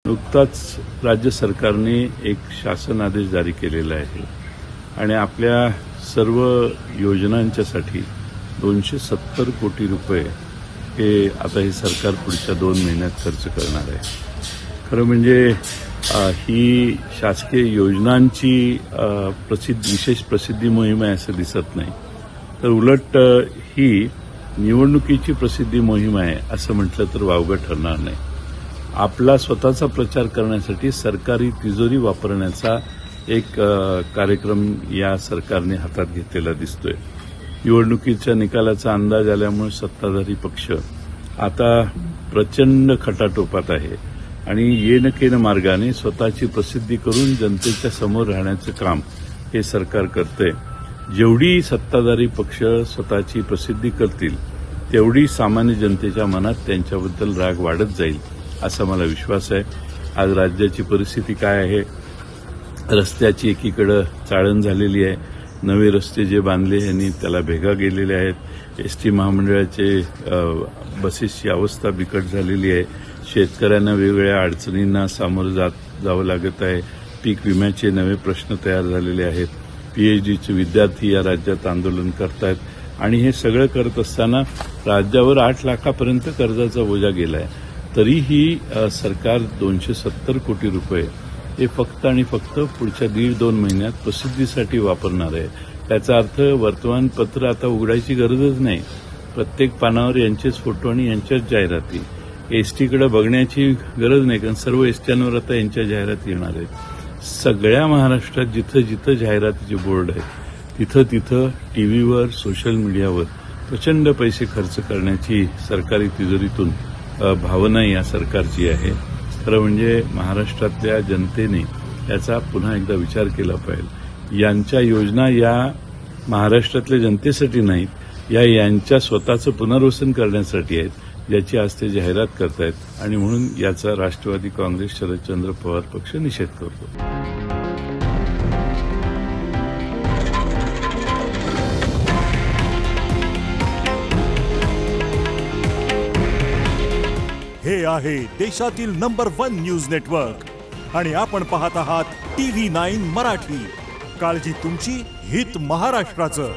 नुकताच राज्य सरकारने एक शासन आदेश जारी केलेला आहे आणि आपल्या सर्व योजनांच्यासाठी 270 कोटी रुपये हे आता हे सरकार पुढच्या 2 महिन्यात खर्च करणार आहे. खरं म्हणजे ही शासकीय योजनांची विशेष प्रसिद्धी मोहीम आहे असं दिसत नाही, तर उलट ही निवडणुकीची प्रसिद्धी मोहीम आहे असं म्हटलं तर वावगं ठरणार नाही. आपला स्वतःचा प्रचार करण्यासाठी सरकारी तिजोरी वापरण्याचा एक कार्यक्रम या सरकारने हातात घेतलेला दिसतोय. निवडणुकीच्या निकालाचा अंदाज आल्यामुळे सत्ताधारी पक्ष आता प्रचंड खटाटोपात आहे आणि येनकेन मार्गाने स्वतःची प्रसिद्धी करून जनतेच्या समोर राहण्याचं काम हे सरकार करतंय. जेवढी सत्ताधारी पक्ष स्वतःची प्रसिद्धी करतील तेवढी सामान्य जनतेच्या मनात त्यांच्याबद्दल राग वाढत जाईल असा मला विश्वास आहे. आज राज्याची परिस्थिती काय आहे? रस्त्याची एकीकडे चाळण झालेली आहे. नवे रस्ते जे बांधले यांनी त्याला भेगा गेलेल्या आहेत. एसटी महामंडळाचे बसेसची अवस्था बिकट झालेली आहे. शेतकऱ्यांना वेगवेगळ्या अडचणींना सामोरं जावं लागत आहे. पीक विम्याचे नवे प्रश्न तयार झालेले आहेत. पीएचडीचे विद्यार्थी या राज्यात आंदोलन करतायत आणि हे सगळं करत असताना राज्यावर 8 लाखापर्यंत कर्जाचा बोजा गेला आहे. तरीही सरकार 270 कोटी रुपये हे फक्त आणि फक्त पुढच्या 1.5-2 महिन्यात प्रसिद्धीसाठी वापरणार आहे. त्याचा अर्थ वर्तमानपत्र आता उघडायची गरजच नाही. प्रत्येक पानावर यांचेच फोटो आणि यांच्याच जाहिराती. एसटीकडे बघण्याची गरज नाही, कारण सर्व एसट्यांवर आता यांच्या जाहिराती येणार आहेत. सगळ्या महाराष्ट्रात जिथं जिथं जाहिरातीचे बोर्ड आहेत तिथं तिथं टीव्हीवर, सोशल मीडियावर प्रचंड पैसे खर्च करण्याची सरकारी तिजोरीतून भावना या सरकारची आहे. खरं म्हणजे महाराष्ट्रातल्या जनतेने याचा पुन्हा एकदा विचार केला पाहिजे. यांच्या योजना या महाराष्ट्रातल्या जनतेसाठी नाहीत, यांच्या स्वतःचं पुनर्वसन करण्यासाठी आहेत, ज्याची आज ते जाहिरात करतायत आणि म्हणून याचा राष्ट्रवादी काँग्रेस शरदचंद्र पवार पक्ष निषेध करतो. हे आहे देशातील नंबर 1 न्यूज नेटवर्क आणि आपण पाहत आहात TV9 मराठी. काळजी तुमची, हित महाराष्ट्राचं.